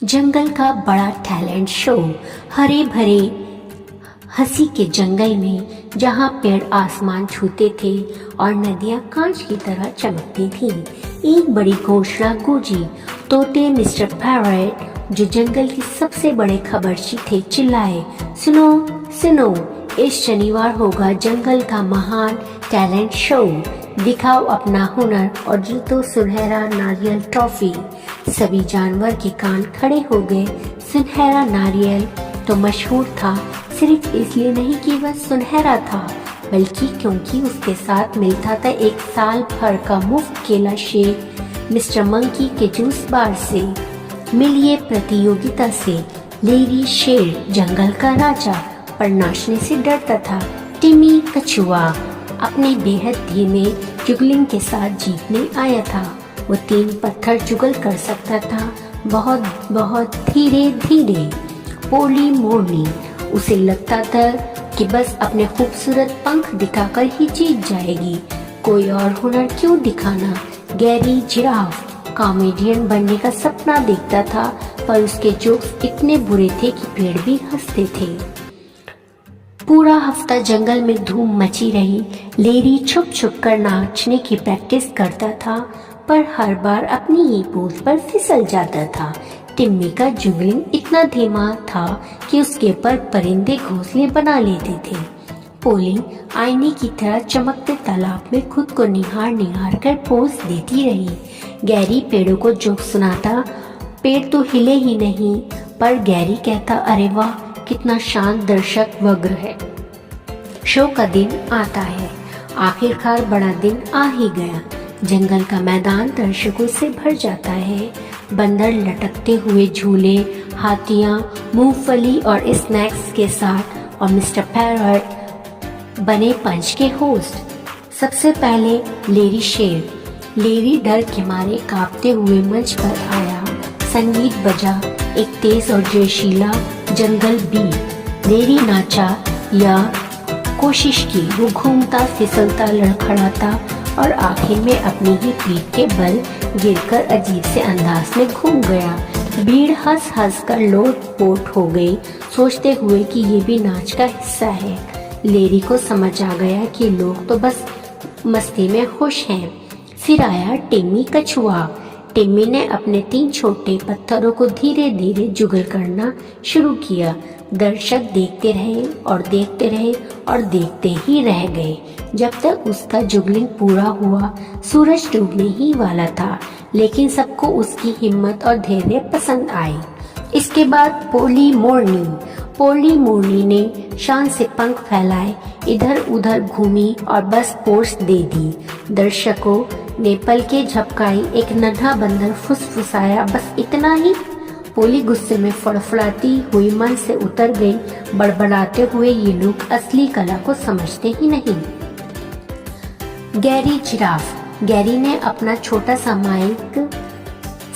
जंगल का बड़ा talent show. हरे भरे हंसी के जंगल में जहाँ पेड़ आसमान छूते थे और नदियाँ कांच की तरह चमकती थीं, एक बड़ी घोषणा गूंजी। तोते मिस्टर पैरट, जो जंगल के सबसे बड़े खबरची थे, चिल्लाए, सुनो सुनो, इस शनिवार होगा जंगल का महान टैलेंट शो। दिखाओ अपना हुनर और जीतो सुनहरा नारियल ट्रॉफी। सभी जानवर के कान खड़े हो गए। सुनहरा नारियल तो मशहूर था सिर्फ इसलिए नहीं कि वह सुनहरा था, बल्कि क्योंकि उसके साथ मिलता था एक साल भर का मुफ्त केला शेक मिस्टर मंकी के जूस बार से। मिलिए प्रतियोगिता से। लेरी शेर, जंगल का राजा, पर नाचने से डरता था। टिमी कछुआ अपने बेहद धीमे जुगलिंग के साथ जीतने आया था। वो 3 पत्थर जुगल कर सकता था, बहुत बहुत धीरे धीरे। पोली मोरनी, उसे लगता था कि बस अपने खूबसूरत पंख दिखाकर ही जीत जाएगी, कोई और हुनर क्यों दिखाना। गैरी जिराफ कॉमेडियन बनने का सपना देखता था, पर उसके जोक्स इतने बुरे थे कि पेड़ भी हंसते थे। पूरा हफ्ता जंगल में धूम मची रही। लेरी छुप छुप कर नाचने की प्रैक्टिस करता था, पर हर बार अपनी ही पोज पर फिसल जाता था। टिम्मी का जुगलिंग इतना धीमा था कि उसके ऊपर परिंदे घोंसले बना लेते थे। पोली आईने की तरह चमकते तालाब में खुद को निहार निहार कर पोज देती रही। गैरी पेड़ों को जोक सुनाता। पेड़ तो हिले ही नहीं, पर गैरी कहता, अरे वाह, कितना शांत दर्शक वग्र है। शो का दिन आता है। आखिरकार बड़ा दिन आ ही गया। जंगल का मैदान दर्शकों से भर जाता है। बंदर लटकते हुए झूले, हाथियां मूंगफली और स्नैक्स के साथ, और मिस्टर पैरट बने पंच के होस्ट। सबसे पहले लेरी शेर। लेरी डर के मारे कांपते हुए मंच पर आया। संगीत बजा, एक तेज और जोशीला जंगल बीट। लेरी नाचा या कोशिश की, वो घूमता फिसलता लड़खड़ाता और आखिर में अपनी ही पीठ के बल गिरकर अजीब से अंदाज में घूम गया। भीड़ हंस हंस कर लोट-पोट हो गई, सोचते हुए कि ये भी नाच का हिस्सा है। लेरी को समझ आ गया कि लोग तो बस मस्ती में खुश हैं। फिर आया टिम्मी कछुआ। टिम्मी ने अपने 3 छोटे पत्थरों को धीरे धीरे जुगल करना शुरू किया। दर्शक देखते रहे और देखते रहे और देखते ही रह गए जब तक उसका जुगलिंग पूरा हुआ। सूरज डूबने ही वाला था, लेकिन सबको उसकी हिम्मत और धैर्य पसंद आई। इसके बाद पोली मोरनी ने शान से पंख फैलाए, इधर उधर घूमी और बस पोज दे दी। दर्शकों ने पलकें झपकाई। एक नन्हा बंदर फुसफुसाया, बस इतना ही। पोली गुस्से में फड़फड़ाती हुई मन से उतर गई, बड़बड़ाते हुए, ये लोग असली कला को समझते ही नहीं। Gary giraffe. गैरी ने अपना छोटा सा माइक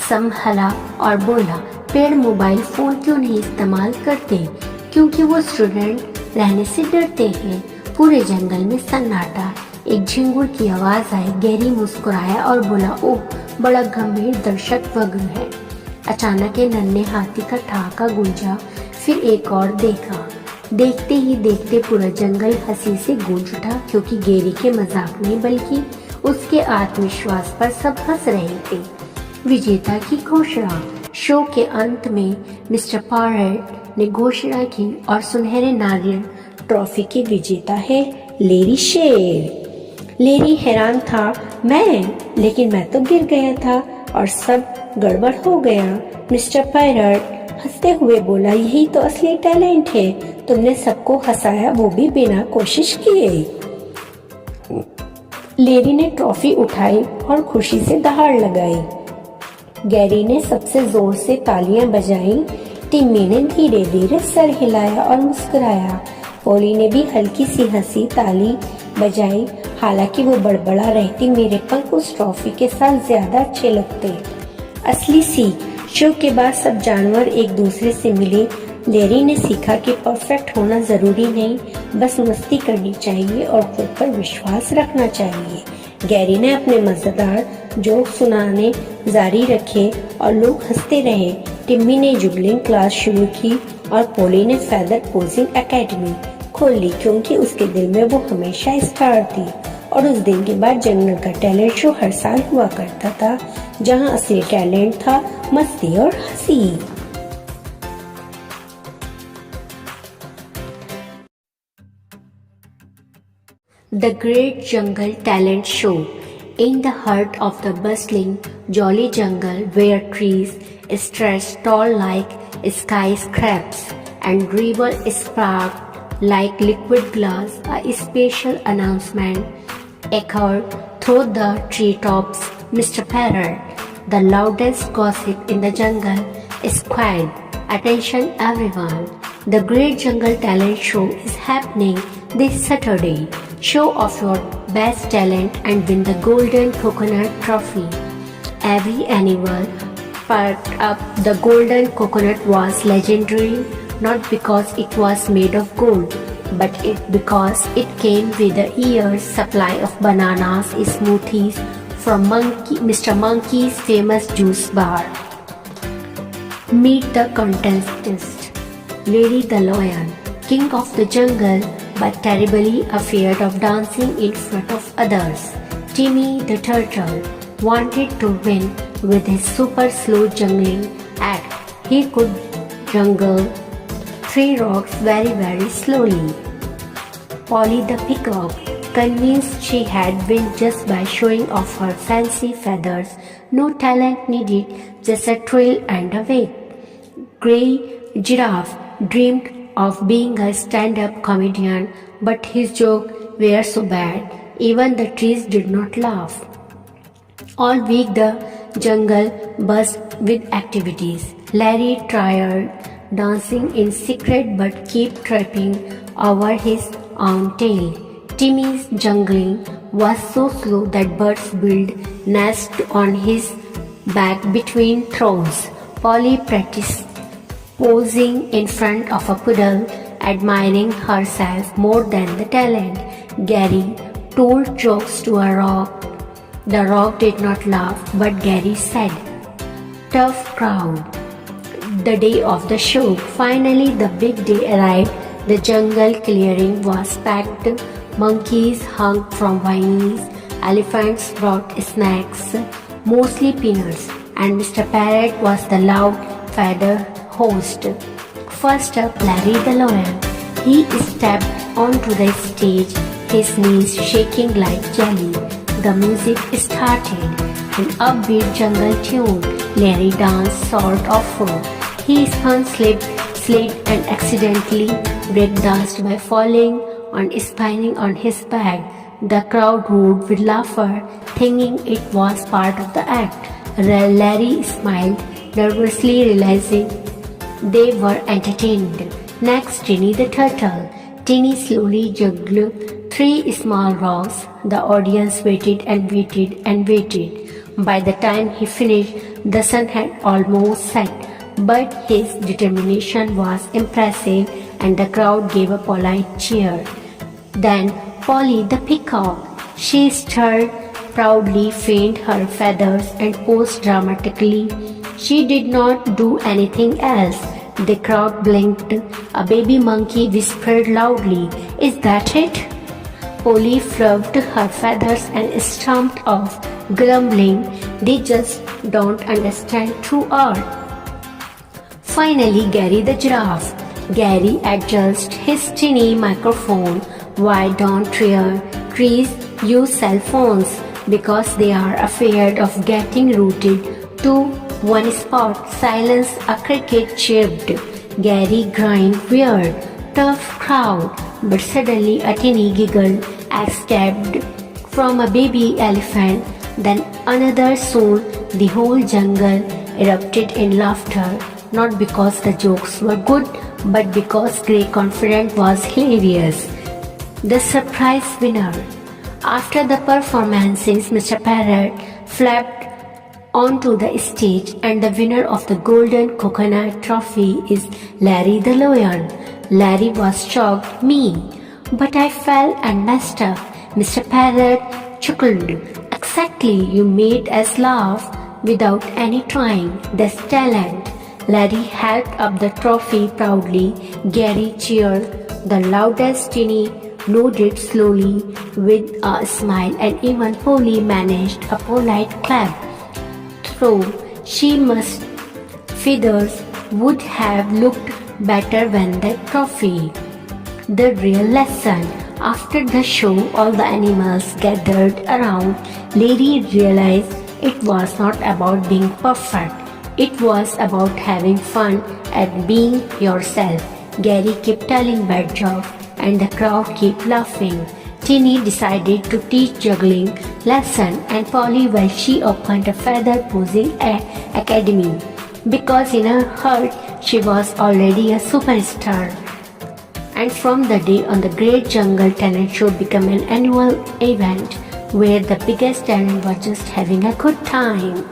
संभाला और बोला, पेड़ मोबाइल फोन क्यों नहीं इस्तेमाल करते? क्योंकि वो स्टूडेंट रहने से डरते हैं। पूरे जंगल में सन्नाटा। एक झिंगुर की आवाज आई। गैरी मुस्कुराया और बोला, ओह, बड़ा गंभीर दर्शक वग्र है। अचानक एक नन्हे हाथी का ठहाका गूंजा। फिर एक और देखा। देखते ही देखते पूरा जंगल हंसी से गूंज उठा, क्योंकि गैरी के मजाक नहीं बल्कि उसके आत्मविश्वास पर सब हंस रहे थे। विजेता की घोषणा। शो के अंत में मिस्टर पैरट ने घोषणा की और सुनहरे नारियल ट्रॉफी के विजेता है लेरी शेर। लेरी हैरान था, लेकिन मैं तो गिर गया था और सब गड़बड़ हो गया। मिस्टर पैरट हंसते हुए बोला, यही तो असली टैलेंट है, तुमने सबको हंसाया, वो भी बिना कोशिश किए। लेरी ने ट्रॉफी उठाई और खुशी से दहाड़ लगाई। गैरी ने सबसे जोर से तालियां बजाई। टिम्मी ने धीरे धीरे सर हिलाया और मुस्कुराया। पोली ने भी हल्की सी हंसी ताली बजाई, हालांकि वो बड़बड़ा रहती, मेरे पंख उस ट्रॉफी के साथ ज्यादा अच्छे लगते। असली सीख। शो के बाद सब जानवर एक दूसरे से मिले। लेरी ने सीखा कि परफेक्ट होना जरूरी नहीं, बस मस्ती करनी चाहिए और खुद पर विश्वास रखना चाहिए। गैरी ने अपने मजेदार जोक सुनाने जारी रखे और लोग हंसते रहे। टिम्मी ने जुगलिंग क्लास शुरू की और पोली ने फेदर पोजिंग एकेडमी खोल ली क्योंकि उसके दिल में वो हमेशा स्टार थी। और उस दिन के बाद जंगल का टैलेंट शो हर साल हुआ करता था, जहां असली टैलेंट था मस्ती और हंसी। The Great Jungle Talent Show. In the heart of the bustling, jolly jungle where trees stretch tall like skyscrapers and rivers sparkle like liquid glass, a special announcement echoed through the treetops. Mr. Parrot, the loudest gossip in the jungle, squawked, "Attention everyone! The Great Jungle Talent Show is happening this Saturday. Show off your best talent and win the Golden Coconut Trophy." Every animal perked up. The Golden Coconut was legendary, not because it was made of gold, but because it came with a year's supply of bananas smoothies from Mr. Monkey's famous juice bar. Meet the contestants. Lady the Lion, king of the jungle, but terribly afraid of dancing in front of others. Timmy the turtle wanted to win with his super slow jungling act. He could jungle 3 rocks very slowly. Polly the peacock, convinced she had won just by showing off her fancy feathers. No talent needed, just a thrill and a wig. Grey giraffe dreamed of being a stand-up comedian, but his jokes were so bad, even the trees did not laugh. All week the jungle buzzed with activities. Larry tried dancing in secret but kept tripping over his own tail. Timmy's jungling was so slow that birds built nests on his back between throws. Polly practiced posing in front of a puddle, admiring herself more than the talent. Gary told jokes to a rock. The rock did not laugh, but Gary said, "Tough crowd." The day of the show, finally the big day arrived. The jungle clearing was packed. Monkeys hung from vines. Elephants brought snacks, mostly peanuts, and Mr. Parrot was the loud feather host. First up, Larry the Lion. He stepped onto the stage, his knees shaking like jelly. The music started, an upbeat jungle tune. Larry danced sort of full. He spun, slid, and accidentally breakdanced by falling and spinning on his back. The crowd roared with laughter, thinking it was part of the act. Larry smiled, nervously realizing they were entertained. Next, Tinny the turtle. Tinny slowly juggled 3 small rocks. The audience waited and waited and waited. By the time he finished, the sun had almost set, but his determination was impressive and the crowd gave a polite cheer. Then Polly the peacock. She stirred proudly, fanned her feathers and posed dramatically. She did not do anything else. The crowd blinked. A baby monkey whispered loudly, "Is that it?" Polly fluffed her feathers and stomped off, grumbling, "They just don't understand true art." Finally, Gary the giraffe. Gary adjusted his tinny microphone. "Why don't trees use cell phones? Because they are afraid of getting rooted to one spot." "Silence," a cricket chirped. Gary grinned weird. "Tough crowd." But suddenly a tinny giggle escaped from a baby elephant. Then another. Soon the whole jungle erupted in laughter, not because the jokes were good, but because Grey Confident was hilarious. The surprise winner. After the performances, Mr. Parrot flapped onto the stage, and the winner of the Golden Coconut Trophy is Larry the Lion. Larry was shocked. "Me? But I fell and messed up." Mr. Parrot chuckled. "Exactly, you made us laugh without any trying. That's talent." Larry held up the trophy proudly. Gary cheered the loudest. Tinny nodded slowly with a smile, and even Polly managed a polite clap. Though she must feathers would have looked better when the trophy. The real lesson. After the show, all the animals gathered around. Larry realized it was not about being perfect. It was about having fun and being yourself. Gary kept telling bad jokes and the crowd kept laughing. Tinny decided to teach juggling lesson and Polly, well, she opened a feather posing academy because in her heart she was already a superstar. And from the day on, the Great Jungle Talent Show became an annual event where the biggest talent was just having a good time.